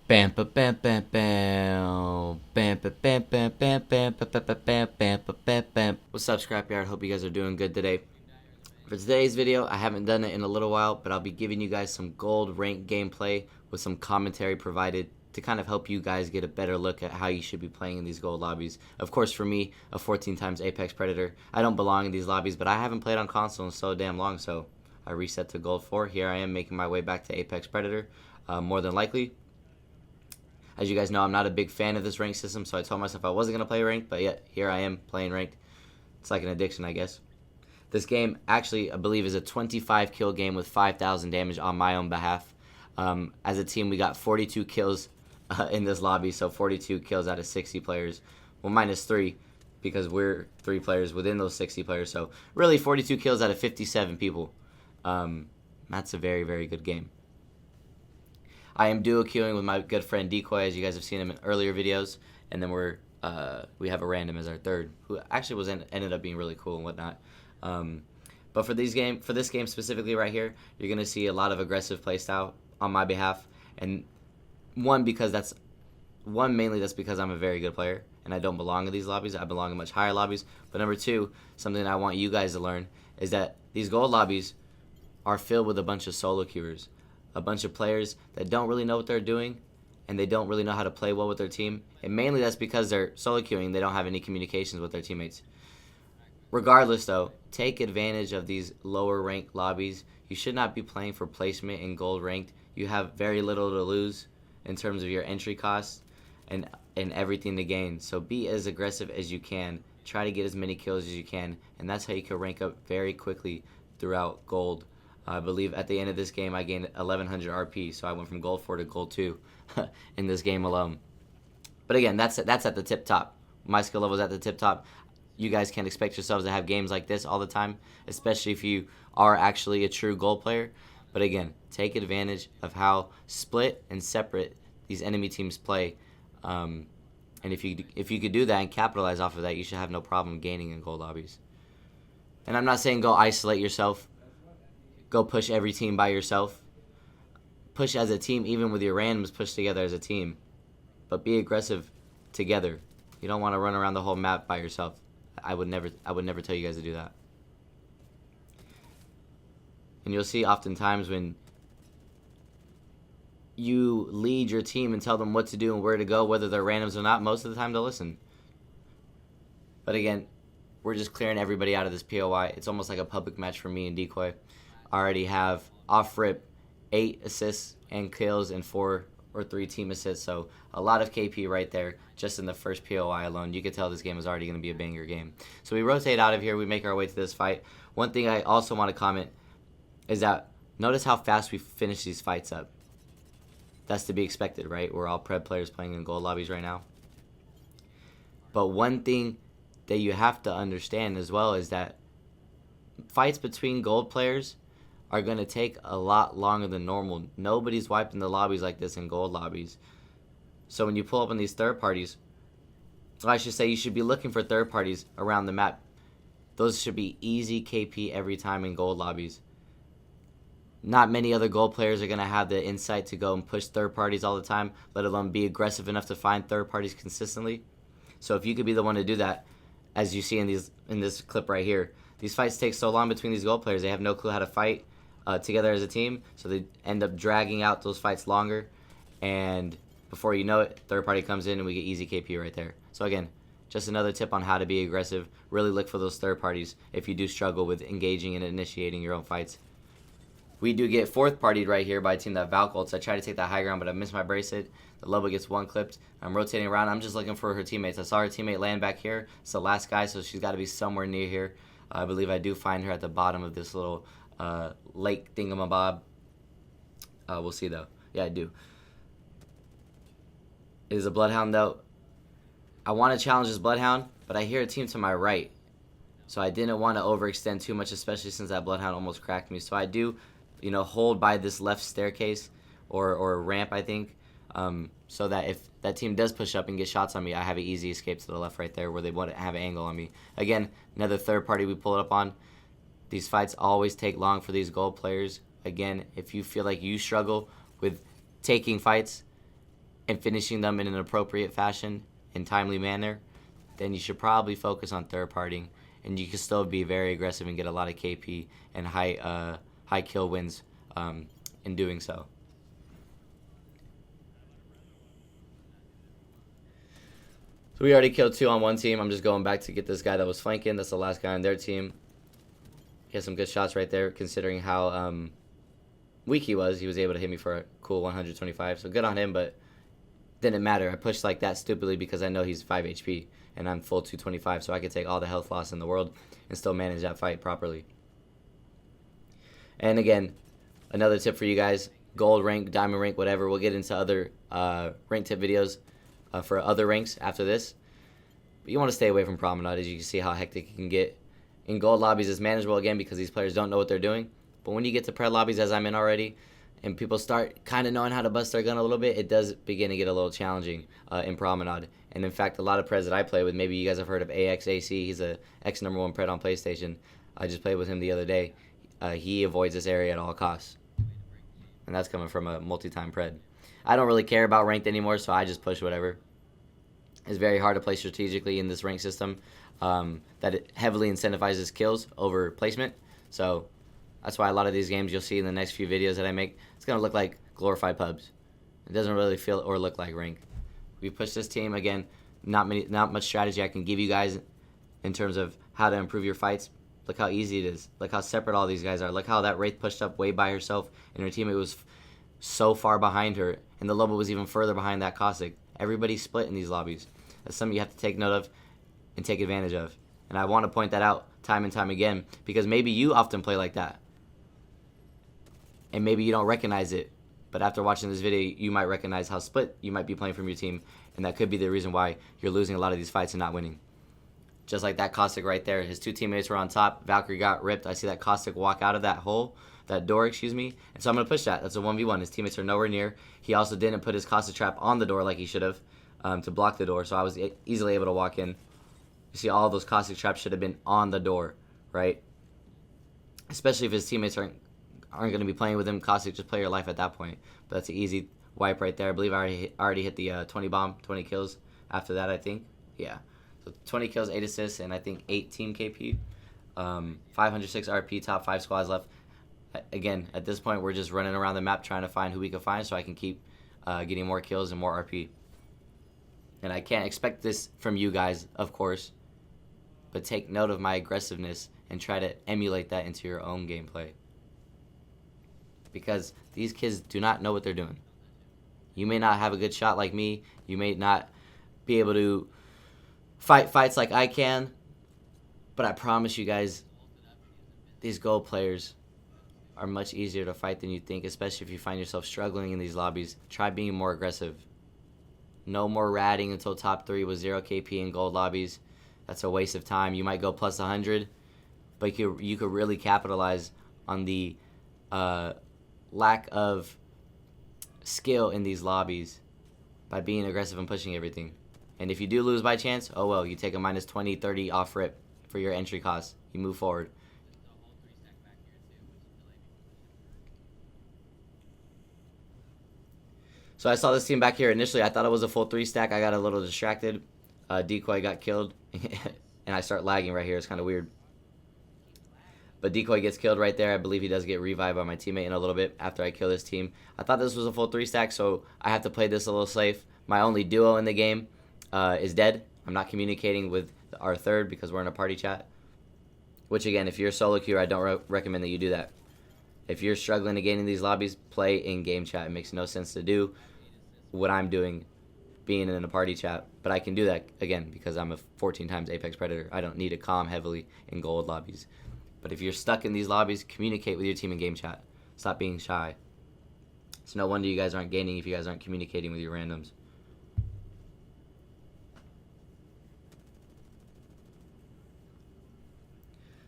Bam ba bam bam bam bam ba bam bam bam bam ba ba ba bam bam ba bam bam. What's up, Scrapyard? Hope you guys are doing good today. For today's video, I haven't done it in a little while, but I'll be giving you guys some gold rank gameplay with some commentary provided to kind of help you guys get a better look at how you should be playing in these gold lobbies. Of course, for me, a 14 times Apex Predator, I don't belong in these lobbies, but I haven't played on console in so damn long, so I reset to gold 4. Here I am making my way back to Apex Predator, more than likely. As you guys know, I'm not a big fan of this rank system, so I told myself I wasn't going to play ranked, but yet here I am playing ranked. It's like an addiction, I guess. This game actually, I believe, is a 25 kill game with 5,000 damage on my own behalf. As a team, we got 42 kills in this lobby, so 42 kills out of 60 players. Well, minus 3, because we're 3 players within those 60 players, so really 42 kills out of 57 people. That's a very, very good game. I am duo queuing with my good friend Decoy, as you guys have seen him in earlier videos, and then we have a random as our third, who actually ended up being really cool and whatnot. But for this game specifically right here, you're gonna see a lot of aggressive playstyle on my behalf, and mainly that's because I'm a very good player and I don't belong in these lobbies. I belong in much higher lobbies. But number two, something I want you guys to learn is that these gold lobbies are filled with a bunch of solo queuers. A bunch of players that don't really know what they're doing and they don't really know how to play well with their team. And mainly that's because they're solo queuing, they don't have any communications with their teammates. Regardless though, take advantage of these lower ranked lobbies. You should not be playing for placement in gold ranked. You have very little to lose in terms of your entry costs and everything to gain. So be as aggressive as you can. Try to get as many kills as you can, and that's how you can rank up very quickly throughout gold. I believe at the end of this game I gained 1100 RP, so I went from gold 4 to gold 2 in this game alone. But again, that's at the tip top. My skill level is at the tip top. You guys can't expect yourselves to have games like this all the time, especially if you are actually a true gold player. But again, take advantage of how split and separate these enemy teams play. And if you could do that and capitalize off of that, you should have no problem gaining in gold lobbies. And I'm not saying go isolate yourself. Go push every team by yourself. Push as a team, even with your randoms pushed together as a team. But be aggressive together. You don't want to run around the whole map by yourself. I would never tell you guys to do that. And you'll see oftentimes when you lead your team and tell them what to do and where to go, whether they're randoms or not, most of the time they'll listen. But again, we're just clearing everybody out of this POI. It's almost like a public match for me and Decoy. I already have off rip 8 assists and kills and 4 or 3 team assists, so a lot of KP right there just in the first POI alone. You could tell this game is already going to be a banger game. So we rotate out of here, we make our way to this fight. One thing I also want to comment is that notice how fast we finish these fights up. That's to be expected, right? We're all Pred players playing in gold lobbies right now. But one thing that you have to understand as well is that fights between gold players are going to take a lot longer than normal. Nobody's wiping the lobbies like this in gold lobbies. So when you pull up on these third parties, well, I should say you should be looking for third parties around the map. Those should be easy KP every time in gold lobbies. Not many other gold players are going to have the insight to go and push third parties all the time, let alone be aggressive enough to find third parties consistently. So if you could be the one to do that, as you see in this clip right here, these fights take so long between these gold players. They have no clue how to fight together as a team, so they end up dragging out those fights longer, and before you know it, third party comes in and we get easy KP right there. So again, just another tip on how to be aggressive. Really look for those third parties if you do struggle with engaging and initiating your own fights. We do get fourth partied right here by a team that Valk ults. I try to take that high ground, but I missed my bracelet. The Loba gets one clipped. I'm rotating around. I'm just looking for her teammates. I saw her teammate land back here. It's the last guy, so she's got to be somewhere near here. I believe I do find her at the bottom of this little lake thingamabob. We'll see though. Yeah, I do. It is a Bloodhound though. I want to challenge this Bloodhound, but I hear a team to my right. So I didn't want to overextend too much, especially since that Bloodhound almost cracked me. So I do, hold by this left staircase or ramp, I think, so that if that team does push up and get shots on me, I have an easy escape to the left right there where they wouldn't have an angle on me. Again, another third party we pull it up on. These fights always take long for these gold players. Again, if you feel like you struggle with taking fights, and finishing them in an appropriate fashion in timely manner, then you should probably focus on third partying, and you can still be very aggressive and get a lot of KP and high kill wins in doing so. So we already killed 2 on one team. I'm just going back to get this guy that was flanking. That's the last guy on their team. He has some good shots right there, considering how weak he was. He was able to hit me for a cool 125. So good on him, but didn't matter. I pushed like that stupidly because I know he's 5 HP and I'm full 225, so I could take all the health loss in the world and still manage that fight properly. And again, another tip for you guys: gold rank, diamond rank, whatever. We'll get into other rank tip videos for other ranks after this. But you want to stay away from Promenade, as you can see how hectic it can get. In gold lobbies, it's manageable again because these players don't know what they're doing. But when you get to pred lobbies, as I'm in already, and people start kind of knowing how to bust their gun a little bit, it does begin to get a little challenging in Promenade. And in fact, a lot of preds that I play with, maybe you guys have heard of AXAC. He's a ex-#1 pred on PlayStation. I just played with him the other day. He avoids this area at all costs. And that's coming from a multi-time pred. I don't really care about ranked anymore, so I just push whatever. It's very hard to play strategically in this rank system that it heavily incentivizes kills over placement. So that's why a lot of these games you'll see in the next few videos that I make, it's going to look like glorified pubs. It doesn't really feel or look like rank. We push this team. Again, not much strategy I can give you guys in terms of how to improve your fights. Look how easy it is. Look how separate all these guys are. Look how that Wraith pushed up way by herself and her teammate was so far behind her, and the Loba was even further behind that Cossack. Everybody's split in these lobbies. That's something you have to take note of and take advantage of. And I want to point that out time and time again, because maybe you often play like that. And maybe you don't recognize it, but after watching this video, you might recognize how split you might be playing from your team, and that could be the reason why you're losing a lot of these fights and not winning. Just like that Cossack right there. His 2 teammates were on top. Valkyrie got ripped. I see that Cossack walk out of that hole, that door, excuse me. And so I'm going to push that. That's a 1v1. His teammates are nowhere near. He also didn't put his Cossack trap on the door like he should have to block the door, so I was easily able to walk in. You see all those Cossack traps should have been on the door, right? Especially if his teammates aren't going to be playing with him. Cossack, just play your life at that point. But that's an easy wipe right there. I believe I already hit the 20 bomb, 20 kills after that, I think. Yeah. So 20 kills, 8 assists, and I think 8 team KP. 506 RP, top 5 squads left. Again, at this point, we're just running around the map trying to find who we can find so I can keep getting more kills and more RP. And I can't expect this from you guys, of course, but take note of my aggressiveness and try to emulate that into your own gameplay. Because these kids do not know what they're doing. You may not have a good shot like me. You may not be able to fight fights like I can. But I promise you guys, these gold players are much easier to fight than you think, especially if you find yourself struggling in these lobbies. Try being more aggressive. No more ratting until top 3 with 0 KP in gold lobbies. That's a waste of time. You might go plus 100, but you could really capitalize on the lack of skill in these lobbies by being aggressive and pushing everything. And if you do lose by chance, oh well, you take a minus 20, 30 off rip for your entry cost. You move forward. So I saw this team back here. Initially, I thought it was a full 3 stack. I got a little distracted. Decoy got killed, and I start lagging right here. It's kind of weird. But Decoy gets killed right there. I believe he does get revived by my teammate in a little bit after I kill this team. I thought this was a full 3 stack, so I have to play this a little safe. My only duo in the game is dead. I'm not communicating with our third because we're in a party chat. Which, again, if you're a solo queuer, I don't recommend that you do that. If you're struggling to get in these lobbies, play in game chat. It makes no sense to do what I'm doing being in a party chat. But I can do that, again, because I'm a 14 times Apex Predator. I don't need to calm heavily in gold lobbies. But if you're stuck in these lobbies, communicate with your team in game chat. Stop being shy. It's no wonder you guys aren't gaining if you guys aren't communicating with your randoms.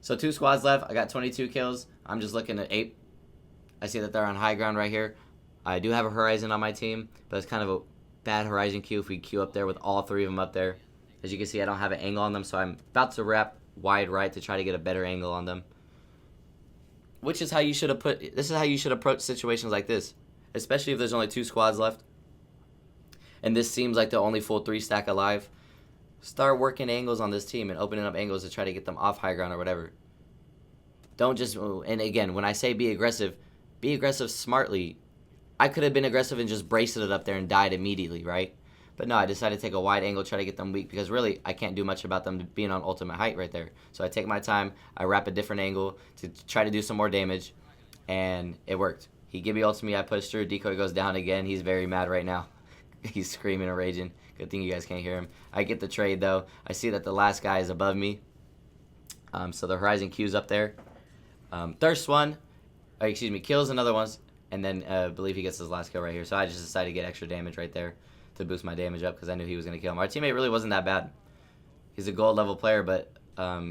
So 2 squads left. I got 22 kills. I'm just looking at 8. I see that they're on high ground right here. I do have a Horizon on my team, but it's kind of a bad Horizon queue if we queue up there with all 3 of them up there. As you can see, I don't have an angle on them, so I'm about to wrap wide right to try to get a better angle on them. Which is how you should have this is how you should approach situations like this, especially if there's only 2 squads left. and this seems like the only full 3 stack alive, start working angles on this team and opening up angles to try to get them off high ground or whatever. Don't just, and again, when I say be aggressive smartly. I could have been aggressive and just braced it up there and died immediately, right? But no, I decided to take a wide angle, try to get them weak, because really, I can't do much about them being on ultimate height right there. So I take my time, I wrap a different angle to try to do some more damage, and it worked. He give me ult to me, I push through, decoy goes down again. He's very mad right now. He's screaming and raging. Good thing you guys can't hear him. I get the trade, though. I see that the last guy is above me. So the Horizon Q's up there. Thirsts one, kills another one, and then I believe he gets his last kill right here. So I just decided to get extra damage right there to boost my damage up because I knew he was going to kill him. Our teammate really wasn't that bad. He's a gold level player, but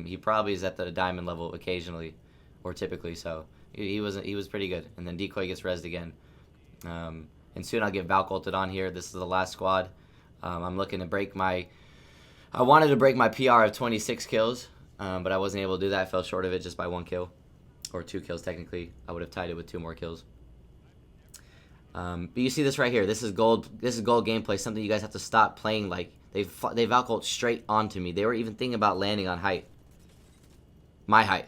he probably is at the diamond level occasionally or typically. So he was pretty good. And then decoy gets rezzed again. And soon I'll get Valk ulted on here. This is the last squad. I'm looking to break my... I wanted to break my PR of 26 kills, but I wasn't able to do that. I fell short of it just by 1 kill. Or 2 kills technically. I would have tied it with 2 more kills. But you see this right here. This is gold. This is gold gameplay. Something you guys have to stop playing like. They Valk ult straight onto me. They were even thinking about landing on height. My height.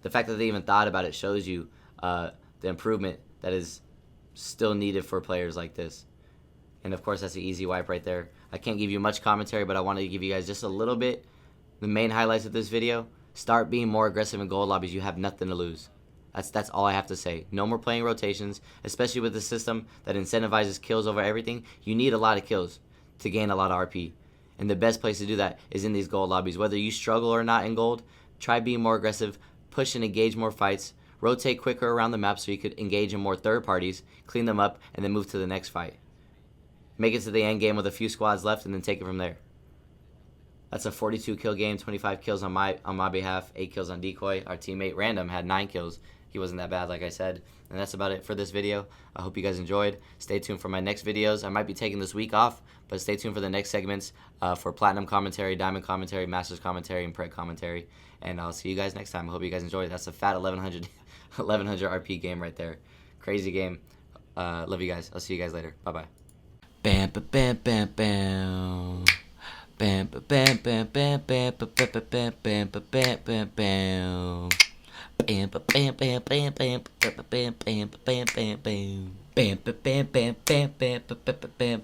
The fact that they even thought about it shows you the improvement that is still needed for players like this. And of course, that's an easy wipe right there. I can't give you much commentary, but I wanted to give you guys just a little bit. The main highlights of this video. Start being more aggressive in gold lobbies. You have nothing to lose. That's all I have to say. No more playing rotations, especially with a system that incentivizes kills over everything. You need a lot of kills to gain a lot of RP. And the best place to do that is in these gold lobbies. Whether you struggle or not in gold, try being more aggressive, push and engage more fights, rotate quicker around the map so you could engage in more third parties, clean them up, and then move to the next fight. Make it to the end game with a few squads left and then take it from there. That's a 42 kill game, 25 kills on my behalf, 8 kills on decoy. Our teammate Random had 9 kills. He wasn't that bad, like I said. And that's about it for this video. I hope you guys enjoyed. Stay tuned for my next videos. I might be taking this week off, but stay tuned for the next segments for Platinum commentary, Diamond commentary, Masters commentary, and Preg commentary. And I'll see you guys next time. I hope you guys enjoyed. That's a fat 1100 RP game right there. Crazy game. Love you guys. I'll see you guys later. Bye-bye. Bam, ba, bam, bam, bam. Bam, ba, bam, bam, bam, bam, ba, ba, ba, bam, bam, ba, bam, bam, bam. Bam, ba, bam, bam, bam, bam, ba, ba, bam, bam, bam, bam, bam. Bam, ba, bam, bam, bam, bam, ba, ba, ba, bam,